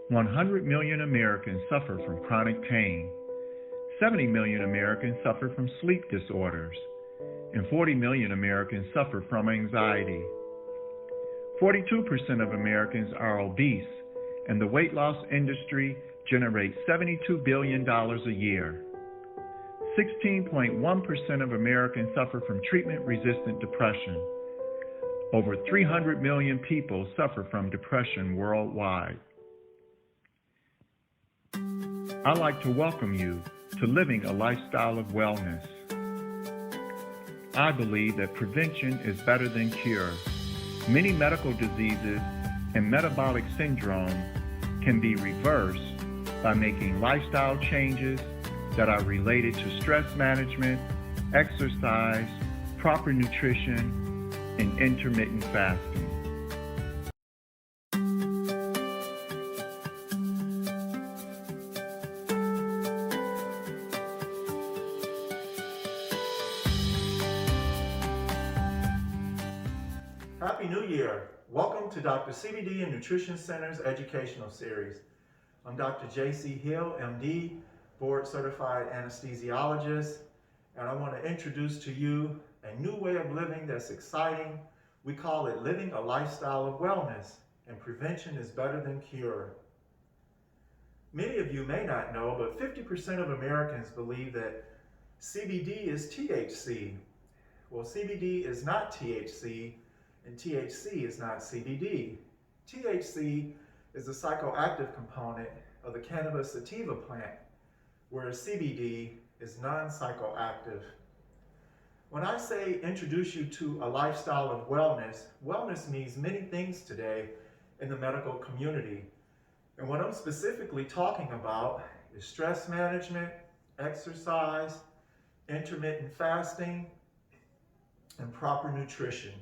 100 million Americans suffer from chronic pain. 70 million Americans suffer from sleep disorders. And 40 million Americans suffer from anxiety. 42% of Americans are obese, and the weight loss industry generates $72 billion a year. 16.1% of Americans suffer from treatment-resistant depression. Over 300 million people suffer from depression worldwide. I'd like to welcome you to Living a Lifestyle of Wellness. I believe that prevention is better than cure. Many medical diseases and metabolic syndromes can be reversed by making lifestyle changes that are related to stress management, exercise, proper nutrition, and intermittent fasting. Happy New Year! Welcome to Dr. CBD Nutrition Centers educational series. I'm Dr. Jerron Hill, MD, board certified anesthesiologist, and I want to introduce to you a new way of living that's exciting. We call it living a lifestyle of wellness, and prevention is better than cure. Many of you may not know, but 50% of Americans believe that CBD is THC. Well, CBD is not THC, and THC is not CBD. THC is the psychoactive component of the cannabis sativa plant, whereas CBD is non-psychoactive. When I say introduce you to a lifestyle of wellness, wellness means many things today in the medical community. And what I'm specifically talking about is stress management, exercise, intermittent fasting, and proper nutrition.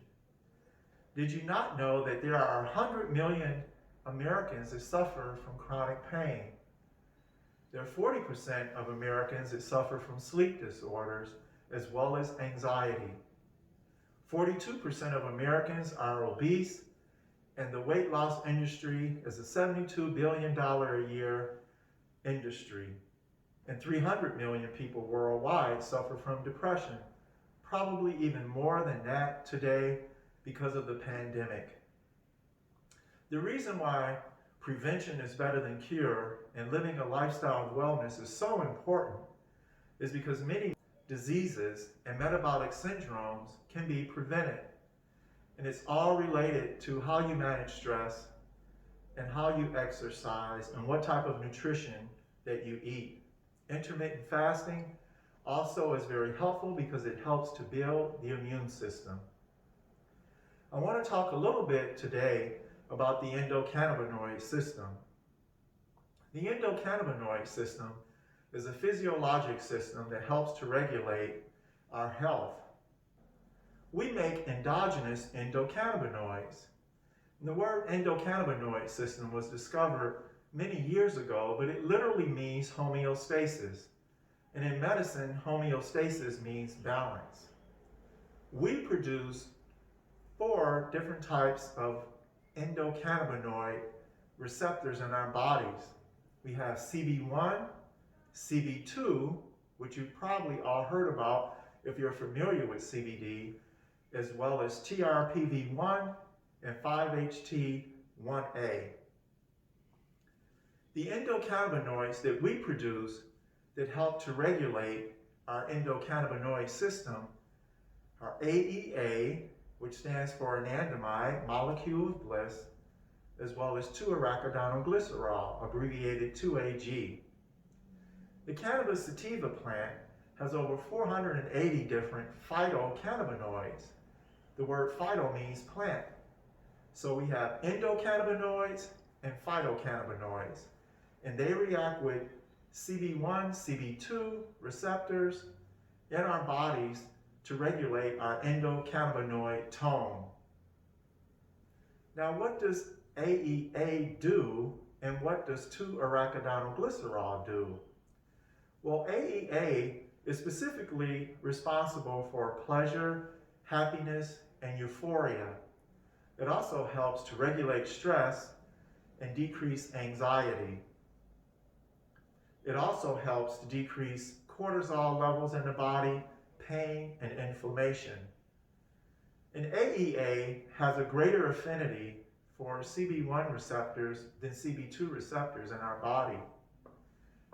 Did you not know that there are 100 million Americans that suffer from chronic pain? There are 40% of Americans that suffer from sleep disorders as well as anxiety. 42% of Americans are obese, and the weight loss industry is a $72 billion a year industry. And 300 million people worldwide suffer from depression, probably even more than that today because of the pandemic. The reason why prevention is better than cure and living a lifestyle of wellness is so important is because many diseases and metabolic syndromes can be prevented. And it's all related to how you manage stress and how you exercise and what type of nutrition that you eat. Intermittent fasting also is very helpful because it helps to build the immune system. I want to talk a little bit today about the endocannabinoid system. The endocannabinoid system is a physiologic system that helps to regulate our health. We make endogenous endocannabinoids. And the word endocannabinoid system was discovered many years ago, but it literally means homeostasis. And in medicine, homeostasis means balance. We produce 4 different types of endocannabinoid receptors in our bodies. We have CB1, CB2, which you've probably all heard about if you're familiar with CBD, as well as TRPV1 and 5-HT1A. The endocannabinoids that we produce that help to regulate our endocannabinoid system are AEA, which stands for anandamide, molecule of bliss, as well as 2-arachidonoglycerol, abbreviated 2AG. The cannabis sativa plant has over 480 different phytocannabinoids. The word phyto means plant. So we have endocannabinoids and phytocannabinoids, and they react with CB1, CB2 receptors in our bodies to regulate our endocannabinoid tone. Now, what does AEA do, and what does 2-arachidonoglycerol do? Well, AEA is specifically responsible for pleasure, happiness, and euphoria. It also helps to regulate stress and decrease anxiety. It also helps to decrease cortisol levels in the body, pain, and inflammation. And AEA has a greater affinity for CB1 receptors than CB2 receptors in our body.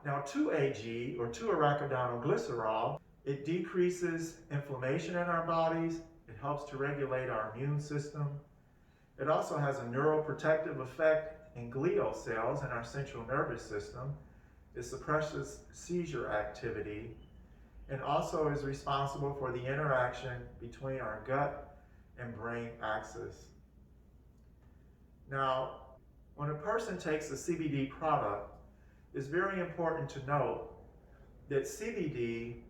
Now 2-AG, or 2-arachidonoglycerol, it decreases inflammation in our bodies. It helps to regulate our immune system. It also has a neuroprotective effect in glial cells in our central nervous system. It suppresses seizure activity and also is responsible for the interaction between our gut and brain axis. Now, when a person takes a CBD product, it's very important to note that CBD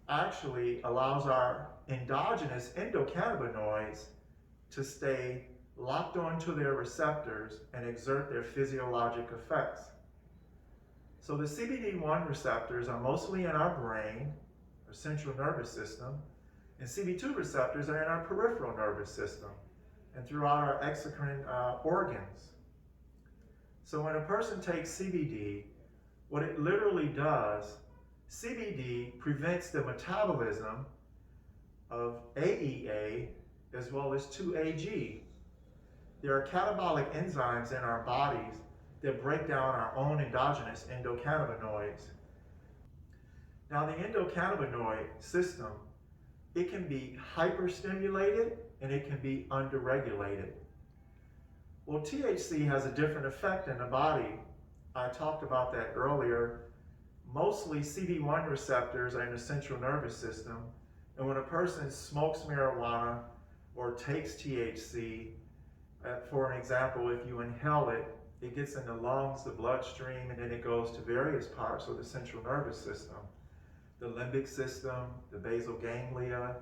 actually allows our endogenous endocannabinoids to stay locked onto their receptors and exert their physiologic effects. So the CBD1 receptors are mostly in our brain, our central nervous system, and CB2 receptors are in our peripheral nervous system and throughout our exocrine organs. So when a person takes CBD, what it literally does, CBD prevents the metabolism of AEA as well as 2-AG. There are catabolic enzymes in our bodies that break down our own endogenous endocannabinoids. Now the endocannabinoid system, it can be hyperstimulated and it can be underregulated. Well, THC has a different effect in the body. I talked about that earlier. Mostly CB1 receptors are in the central nervous system, and when a person smokes marijuana or takes THC, for an example, if you inhale it, it gets in the lungs, the bloodstream, and then it goes to various parts of the central nervous system. The limbic system, the basal ganglia,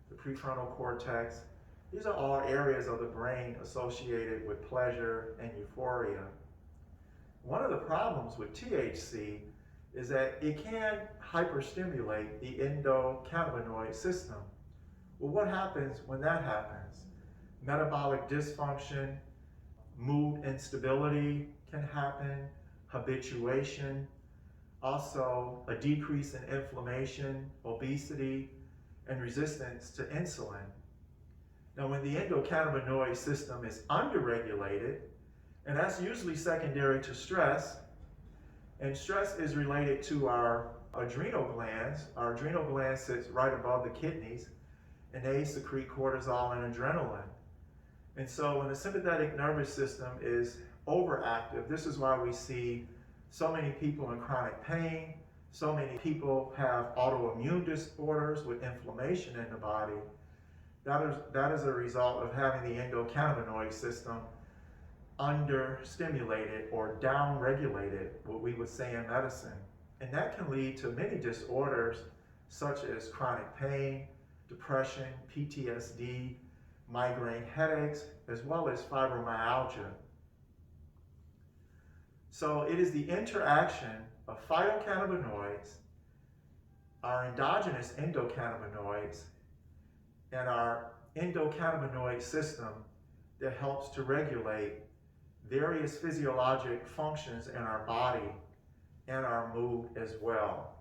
the prefrontal cortex. These are all areas of the brain associated with pleasure and euphoria. One of the problems with THC is that it can hyperstimulate the endocannabinoid system. Well, what happens when that happens? Metabolic dysfunction, mood instability can happen, habituation, also a decrease in inflammation, obesity, and resistance to insulin. Now, when the endocannabinoid system is underregulated, and that's usually secondary to stress, and stress is related to our adrenal glands. Our adrenal gland sits right above the kidneys, and they secrete cortisol and adrenaline. And so when the sympathetic nervous system is overactive, this is why we see so many people in chronic pain, so many people have autoimmune disorders with inflammation in the body. That is a result of having the endocannabinoid system understimulated or downregulated, what we would say in medicine. And that can lead to many disorders such as chronic pain, depression, PTSD, migraine headaches, as well as fibromyalgia. So it is the interaction of phytocannabinoids, our endogenous endocannabinoids, and our endocannabinoid system that helps to regulate various physiologic functions in our body and our mood as well.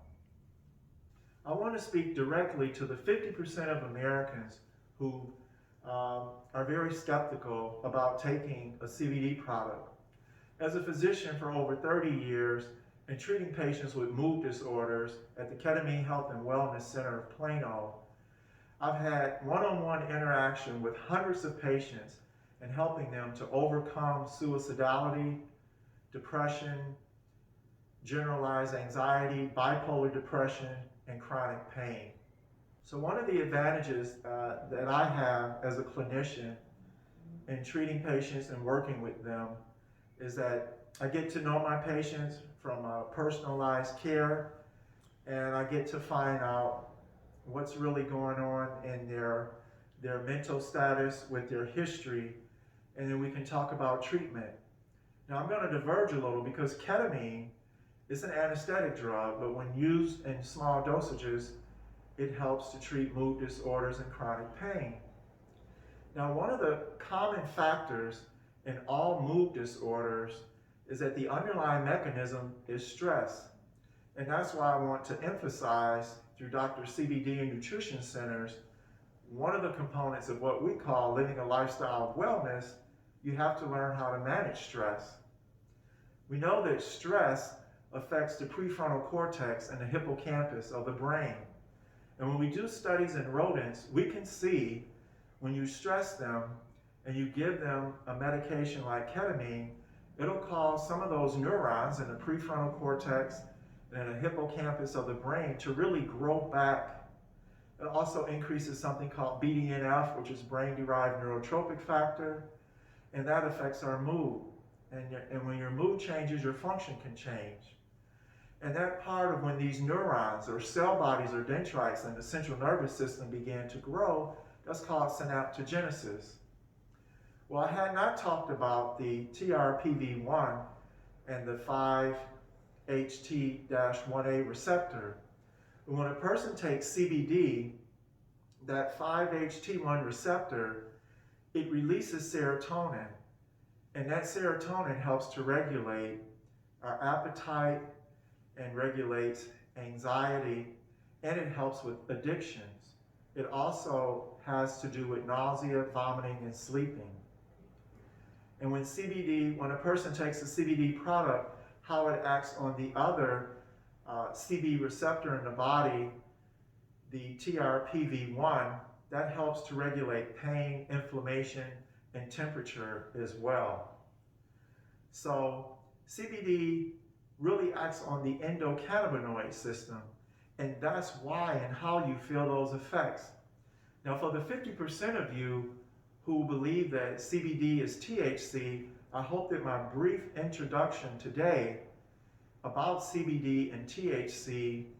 I want to speak directly to the 50% of Americans who are very skeptical about taking a CBD product. As a physician for over 30 years and treating patients with mood disorders at the Ketamine Health and Wellness Center of Plano, I've had one-on-one interaction with hundreds of patients and helping them to overcome suicidality, depression, generalized anxiety, bipolar depression, and chronic pain. So one of the advantages that I have as a clinician in treating patients and working with them is that I get to know my patients from personalized care, and I get to find out what's really going on in their mental status with their history, and then we can talk about treatment. Now I'm going to diverge a little because ketamine is an anesthetic drug, but when used in small dosages, it helps to treat mood disorders and chronic pain. Now, one of the common factors in all mood disorders is that the underlying mechanism is stress. And that's why I want to emphasize through Dr. CBD and Nutrition Centers, one of the components of what we call living a lifestyle of wellness, you have to learn how to manage stress. We know that stress affects the prefrontal cortex and the hippocampus of the brain. And when we do studies in rodents, we can see when you stress them and you give them a medication like ketamine, it'll cause some of those neurons in the prefrontal cortex and the hippocampus of the brain to really grow back. It also increases something called BDNF, which is brain-derived neurotrophic factor, and that affects our mood. And when your mood changes, your function can change. And that part of when these neurons or cell bodies or dendrites in the central nervous system begin to grow, that's called synaptogenesis. Well, I had not talked about the TRPV1 and the 5-HT-1A receptor. But when a person takes CBD, that 5-HT1 receptor, it releases serotonin. And that serotonin helps to regulate our appetite and regulates anxiety, and it helps with addictions. It also has to do with nausea, vomiting, and sleeping. And when a person takes a CBD product, how it acts on the other CB receptor in the body, the TRPV1, that helps to regulate pain, inflammation, and temperature as well. So CBD really acts on the endocannabinoid system, and that's why and how you feel those effects. Now, for the 50% of you who believe that CBD is THC, I hope that my brief introduction today about CBD and THC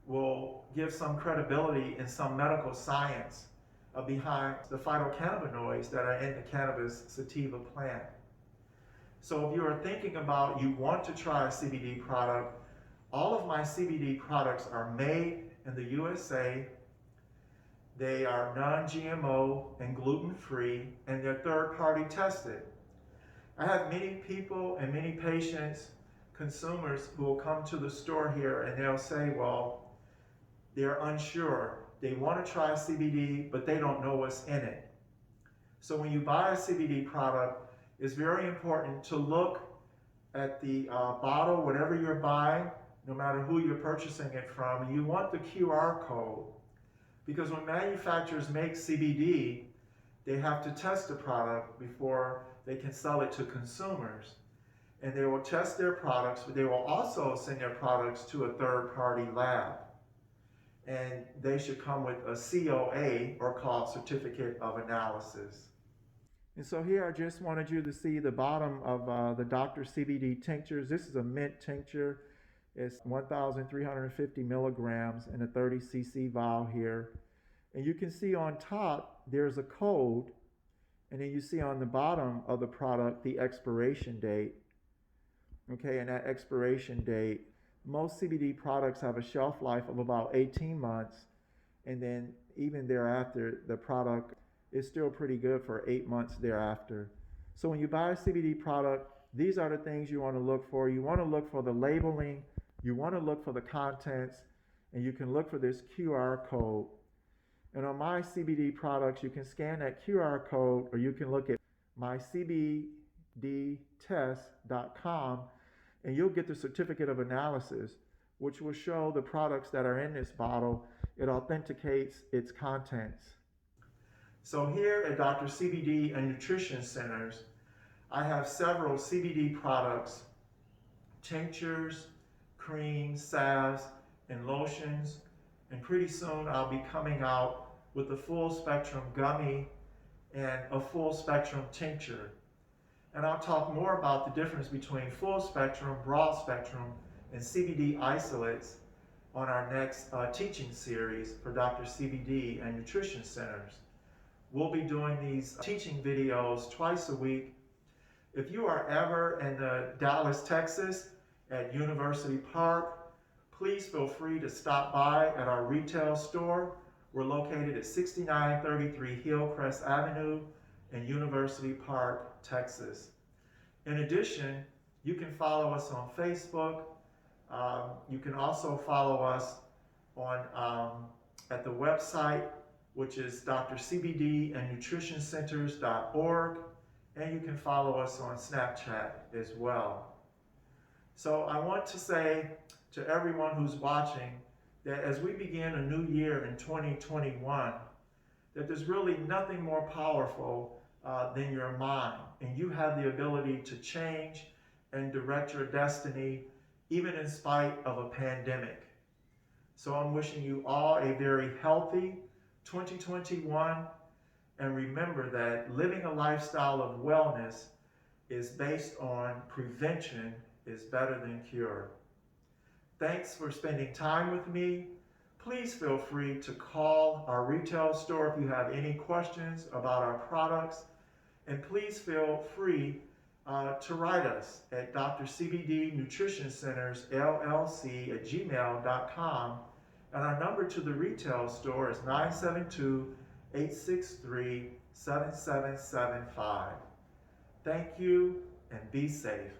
will give some credibility and some medical science behind the phytocannabinoids that are in the cannabis sativa plant. So if you are thinking about you want to try a CBD product, all of my CBD products are made in the USA. They are non-GMO and gluten-free, and they're third-party tested. I have many people and many patients, consumers, who will come to the store here and they'll say, well, they're unsure. They want to try CBD, but they don't know what's in it. So when you buy a CBD product, it's very important to look at the bottle, whatever you're buying, no matter who you're purchasing it from. You want the QR code, because when manufacturers make CBD, they have to test the product before they can sell it to consumers. And they will test their products, but they will also send their products to a third-party lab. And they should come with a COA, or called Certificate of Analysis. And so here I just wanted you to see the bottom of the Dr. CBD tinctures. This is a mint tincture. It's 1,350 milligrams in a 30 cc vial here. And you can see on top there's a code, and then you see on the bottom of the product the expiration date. Okay, and that expiration date, most CBD products have a shelf life of about 18 months, and then even thereafter, the product is still pretty good for 8 months thereafter. So when you buy a CBD product, these are the things you want to look for. You want to look for the labeling, you want to look for the contents, and you can look for this QR code. And on my CBD products, you can scan that QR code, or you can look at mycbdtest.com, and you'll get the certificate of analysis, which will show the products that are in this bottle. It authenticates its contents. So here at Dr. CBD and Nutrition Centers, I have several CBD products, tinctures, creams, salves, and lotions. And pretty soon I'll be coming out with a full spectrum gummy and a full spectrum tincture. And I'll talk more about the difference between full spectrum, broad spectrum, and CBD isolates on our next teaching series for Dr. CBD and Nutrition Centers. We'll be doing these teaching videos twice a week. If you are ever in Dallas, Texas at University Park, please feel free to stop by at our retail store. We're located at 6933 Hillcrest Avenue in University Park, Texas. In addition, You can follow us on Facebook. You can also follow us on at the website, which is drcbdandnutritioncenters.org, and you can follow us on Snapchat as well. So I want to say to everyone who's watching that as we begin a new year in 2021, that there's really nothing more powerful than your mind, and you have the ability to change and direct your destiny even in spite of a pandemic. So I'm wishing you all a very healthy 2021, and remember that living a lifestyle of wellness is based on prevention is better than cure. Thanks for spending time with me. Please feel free to call our retail store if you have any questions about our products, and please feel free to write us at Dr. CBD Nutrition Centers LLC at gmail.com, and our number to the retail store is 972-863-7775. Thank you and be safe.